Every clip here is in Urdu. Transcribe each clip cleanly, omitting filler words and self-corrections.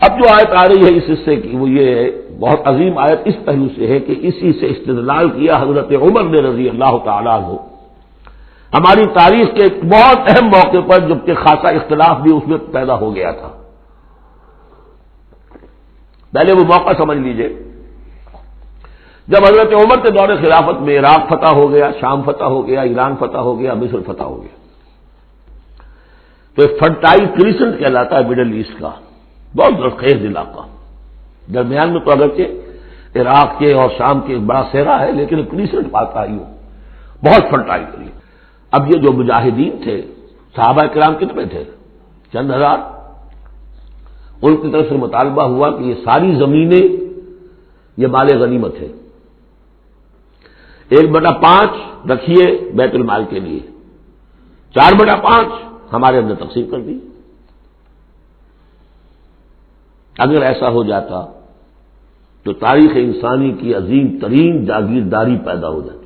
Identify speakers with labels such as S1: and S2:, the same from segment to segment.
S1: اب جو آیت آ رہی ہے اس حصے کی وہ یہ ہے، بہت عظیم آیت اس پہلو سے ہے کہ اسی سے استدلال کیا حضرت عمر نے رضی اللہ تعالیٰ عنہ ہماری تاریخ کے ایک بہت اہم موقع پر، جبکہ خاصا اختلاف بھی اس میں پیدا ہو گیا تھا۔ پہلے وہ موقع سمجھ لیجئے، جب حضرت عمر کے دور خلافت میں عراق فتح ہو گیا، شام فتح ہو گیا، ایران فتح ہو گیا، مصر فتح ہو گیا، تو ایک فرٹائل کریسنٹ کہلاتا ہے مڈل ایسٹ کا، بہت زرخیز علاقہ، درمیان میں تو اگرچہ عراق کے اور شام کے ایک بڑا صحرا ہے، لیکن کریسنٹ پاتا ہی ہو، بہت فرٹائل کریسنٹ۔ اب یہ جو مجاہدین تھے، صحابہ کرام کتنے تھے؟ چند ہزار۔ ان کی طرف سے مطالبہ ہوا کہ یہ ساری زمینیں یہ مال غنیمت ہے، 1/5 رکھیے بیت المال کے لیے، 4/5 ہمارے اندر تقسیم کر دی۔ اگر ایسا ہو جاتا تو تاریخ انسانی کی عظیم ترین جاگیرداری پیدا ہو جاتی،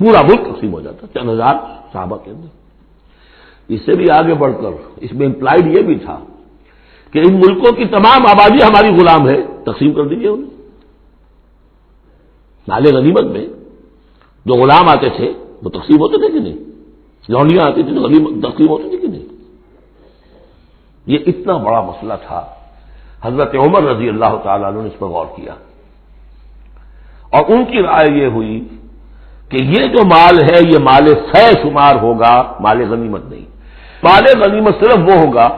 S1: پورا ملک تقسیم ہو جاتا، چند ہزار صحابہ کے اندر۔ اس سے بھی آگے بڑھ کر اس میں امپلائڈ یہ بھی تھا کہ ان ملکوں کی تمام آبادی ہماری غلام ہے، تقسیم کر دیجیے انہیں۔ مال غنیمت میں جو غلام آتے تھے وہ تقسیم ہوتے تھے کہ نہیں؟ لونڈیاں آتی تھی تو تقسیم ہوتی تھی کہ نہیں؟ یہ اتنا بڑا مسئلہ تھا، حضرت عمر رضی اللہ تعالیٰ عنہ نے اس پر غور کیا، اور ان کی رائے یہ ہوئی کہ یہ جو مال ہے یہ مال فے شمار ہوگا، مال غنیمت نہیں۔ مال غنیمت صرف وہ ہوگا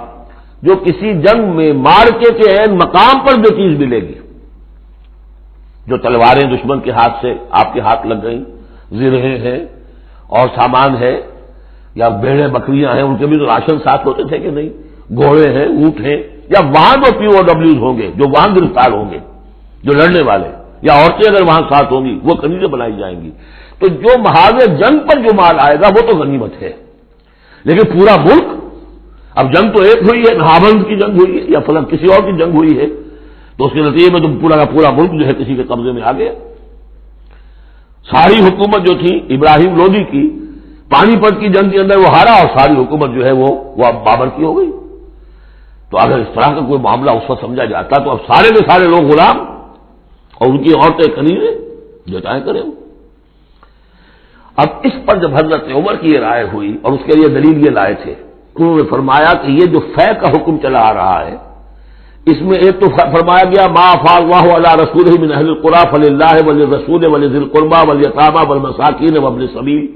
S1: جو کسی جنگ میں مارکے کے عین مقام پر جو چیز ملے گی، جو تلواریں دشمن کے ہاتھ سے آپ کے ہاتھ لگ گئیں، زرہیں ہیں اور سامان ہے، یا بھیڑیں بکریاں ہیں، ان کے بھی تو راشن ساتھ ہوتے تھے کہ نہیں، گھوڑے ہیں، اونٹ ہیں، یا وہاں جو POWs ہوں گے، جو وہاں گرفتار ہوں گے، جو لڑنے والے، یا عورتیں اگر وہاں ساتھ ہوں گی، وہ کنیزیں بنائی جائیں گی۔ تو جو محاذ جنگ پر جو مال آئے گا وہ تو غنیمت ہے، لیکن پورا ملک، اب جنگ تو ایک ہوئی ہے، نہاوند کی جنگ ہوئی ہے یا فلاں کسی اور کی جنگ ہوئی ہے، تو اس کے نتیجے میں تو پورا کا پورا ملک جو ہے کسی کے قبضے میں آ گیا۔ ساری حکومت جو تھی ابراہیم لودھی کی، پانی پت کی جنگ کے اندر وہ ہارا، اور ساری حکومت جو ہے وہ اب بابر کی ہو گئی۔ تو اگر اس طرح کا کوئی معاملہ اس وقت سمجھا جاتا تو اب سارے کے سارے لوگ غلام اور ان کی عورتیں کنیزیں، جو چاہے کریں۔ اب اس پر جب حضرت عمر کی یہ رائے ہوئی، اور اس کے لیے دلیل یہ لائے تھے، انہوں نے فرمایا کہ یہ جو فے کا حکم چلا آ رہا ہے، اس میں ایک تو فرمایا گیا ما افاء اللہ علی رسولہ من اہل القری فللہ وللرسول ولذی القربى والیتامى والمساکین وابن السبیل۔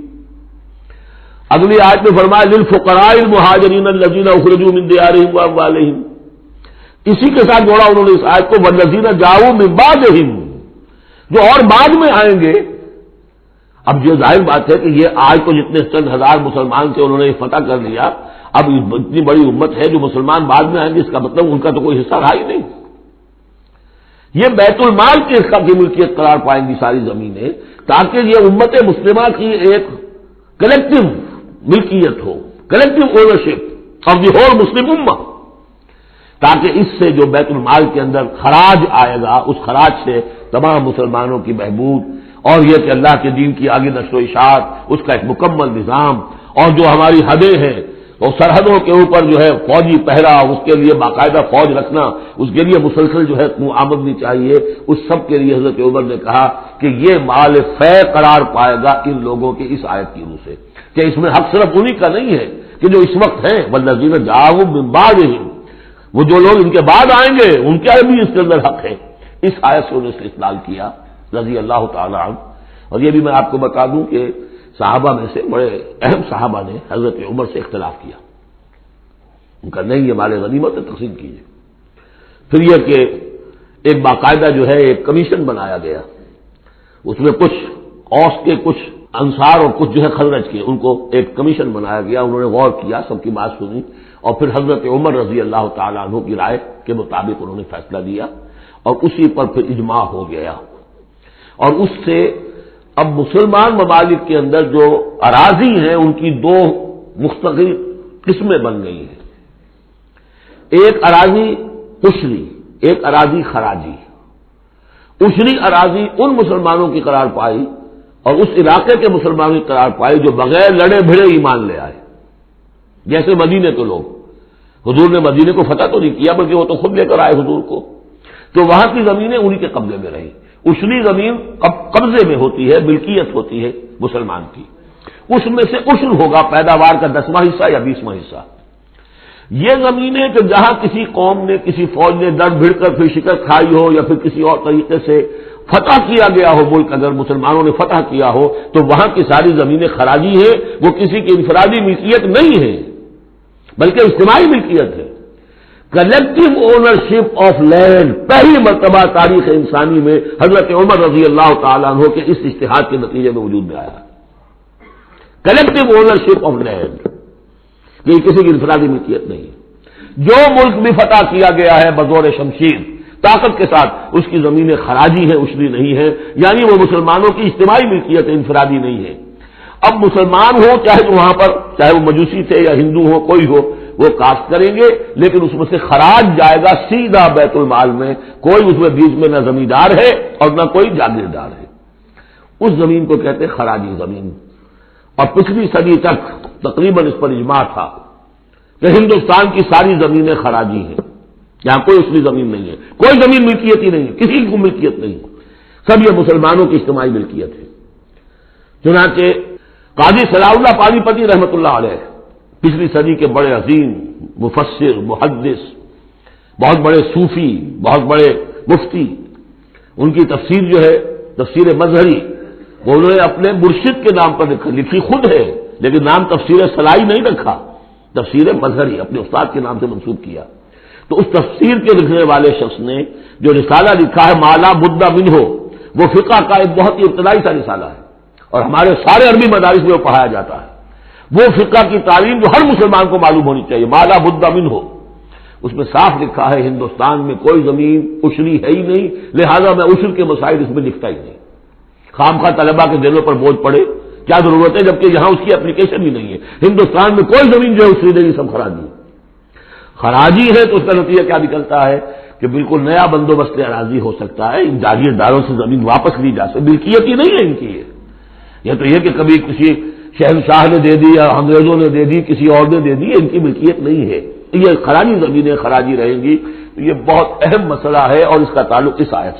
S1: اگلی آیت میں فرمایا للفقراء المہاجرین الذین اخرجوا من دیارہم واموالہم۔ اسی کے ساتھ جوڑا انہوں نے اس آیت کو والذین جاؤوا من بعدہم، جو اور بعد میں آئیں گے۔ اب یہ ظاہر بات ہے کہ یہ آج تو جتنے چند ہزار مسلمان تھے انہوں نے یہ فتح کر لیا، اب اتنی بڑی امت ہے جو مسلمان بعد میں آئیں گے، اس کا مطلب ان کا تو کوئی حصہ رہا ہی نہیں۔ یہ بیت المال کی اس کا کی ملکیت قرار پائیں گی ساری زمینیں، تاکہ یہ امت مسلمہ کی ایک کلیکٹو ملکیت ہو، collective ownership of the whole مسلم امہ، تاکہ اس سے جو بیت المال کے اندر خراج آئے گا، اس خراج سے تمام مسلمانوں کی بہبود، اور یہ کہ اللہ کے دین کی آگے نشر و اشاعت، اس کا ایک مکمل نظام، اور جو ہماری حدیں ہیں اور سرحدوں کے اوپر جو ہے فوجی پہرا، اس کے لیے باقاعدہ فوج رکھنا، اس کے لیے مسلسل جو ہے آمدنی چاہیے، اس سب کے لیے حضرت عمر نے کہا کہ یہ مال فے قرار پائے گا ان لوگوں کے اس آیت کی روح سے، کہ اس میں حق صرف انہی کا نہیں ہے کہ جو اس وقت ہیں، والذین جاؤوا من بعدہم، وہ جو لوگ ان کے بعد آئیں گے ان کا بھی اس کے اندر حق ہے۔ اس آیت سے انہوں نے استدلال کیا رضی اللہ تعالی عنہ۔ اور یہ بھی میں آپ کو بتا دوں کہ صحابہ میں سے بڑے اہم صحابہ نے حضرت عمر سے اختلاف کیا، ان کا نہیں یہ مال غنیمت ہے، تقسیم کیجیے۔ پھر یہ کہ ایک باقاعدہ جو ہے ایک کمیشن بنایا گیا، اس میں کچھ اوس کے، کچھ انصار اور کچھ جو ہے خزرج کے، ان کو ایک کمیشن بنایا گیا، انہوں نے غور کیا، سب کی بات سنی، اور پھر حضرت عمر رضی اللہ تعالیٰ عنہ کی رائے کے مطابق انہوں نے فیصلہ دیا، اور اسی پر پھر اجماع ہو گیا۔ اور اس سے اب مسلمان ممالک کے اندر جو اراضی ہیں ان کی دو مستقل قسمیں بن گئی ہیں، ایک اراضی عشری، ایک اراضی خراجی۔ عشری اراضی ان مسلمانوں کی قرار پائی اور اس علاقے کے مسلمانوں کی قرار پائی جو بغیر لڑے بھڑے ایمان لے آئے، جیسے مدینے کے لوگ حضور نے مدینے کو فتح تو نہیں کیا بلکہ وہ تو خود لے کر آئے حضور کو، تو وہاں کی زمینیں انہی کے قبضے میں رہیں۔ اشری زمین قبضے میں ہوتی ہے، ملکیت ہوتی ہے مسلمان کی، اس میں سے عشر ہوگا پیداوار کا 10واں حصہ یا 20واں حصہ۔ یہ زمینیں کہ جہاں کسی قوم نے، کسی فوج نے لڑ بھڑ کر پھر شکست کھائی ہو یا پھر کسی اور طریقے سے فتح کیا گیا ہو ملک، اگر مسلمانوں نے فتح کیا ہو تو وہاں کی ساری زمینیں خراجی ہیں، وہ کسی کی انفرادی ملکیت نہیں ہے بلکہ اجتماعی ملکیت ہے۔ کلیکٹو اونرشپ آف لینڈ پہلی مرتبہ تاریخ انسانی میں حضرت عمر رضی اللہ تعالیٰ عنہ کے اس اجتہاد کے نتیجے میں وجود میں آیا، کلیکٹو اونرشپ آف لینڈ، یہ کسی کی انفرادی ملکیت نہیں ہے۔ جو ملک بھی فتح کیا گیا ہے بزور شمشیر طاقت کے ساتھ، اس کی زمینیں خراجی ہیں، اشری نہیں ہے، یعنی وہ مسلمانوں کی اجتماعی ملکیت ہے، انفرادی نہیں ہے۔ اب مسلمان ہو چاہے تو وہاں پر چاہے وہ مجوسی تھے یا ہندو ہو کوئی ہو، وہ کاشت کریں گے لیکن اس میں سے خراج جائے گا سیدھا بیت المال میں، کوئی اس میں بیچ میں نہ زمیندار ہے اور نہ کوئی جاگیردار ہے۔ اس زمین کو کہتے ہیں خراجی زمین، اور پچھلی صدی تک تقریباً اس پر اجماع تھا کہ ہندوستان کی ساری زمینیں خراجی ہیں، یہاں کوئی اصلی زمین نہیں ہے، کوئی زمین ملکیت ہی نہیں ہے، کسی کو ملکیت نہیں ہے، سب یہ مسلمانوں کی اجتماعی ملکیت ہے۔ چنانچہ قاضی صلاح اللہ پانی پتی رحمۃ اللہ علیہ پچھلی صدی کے بڑے عظیم مفسر، محدث، بہت بڑے صوفی، بہت بڑے مفتی، ان کی تفسیر جو ہے تفسیر مظہری، وہ انہوں نے اپنے مرشد کے نام پر لکھی خود ہے، لیکن نام تفسیر صلاحی نہیں رکھا، تفسیر مظہری اپنے استاد کے نام سے منسوب کیا۔ تو اس تفسیر کے لکھنے والے شخص نے جو رسالہ لکھا ہے مالا بدھ منہ، وہ فقہ کا ایک بہت ہی ابتدائی سا رسالہ ہے اور ہمارے سارے عربی مدارس میں وہ پڑھایا جاتا ہے، وہ فقہ کی تعلیم جو ہر مسلمان کو معلوم ہونی چاہیے، مالا بدھ منہ۔ اس میں صاف لکھا ہے ہندوستان میں کوئی زمین عشری ہے ہی نہیں، لہذا میں عشر کے مسائل اس میں لکھتا ہی نہیں، خام خواہ طلباء کے دلوں پر بوجھ پڑے، کیا ضرورت ہے جبکہ یہاں اس کی اپلیکیشن ہی نہیں ہے۔ ہندوستان میں کوئی زمین جو ہے عشری نہیں، سب خراجی ہے۔ خراجی ہے تو اس کا نتیجہ کیا نکلتا ہے کہ بالکل نیا بندوبست اراضی ہو سکتا ہے، ان جاگیرداروں سے زمین واپس لی جا سکتی، ملکیت ہی نہیں ہے ان کی۔ یہ تو یہ کہ کبھی کسی شہنشاہ نے دے دی یا انگریزوں نے دے دی، کسی اور نے دے دی، ان کی ملکیت نہیں ہے، یہ خراجی زمینیں خراجی رہیں گی۔ یہ بہت اہم مسئلہ ہے اور اس کا تعلق اس آیت سے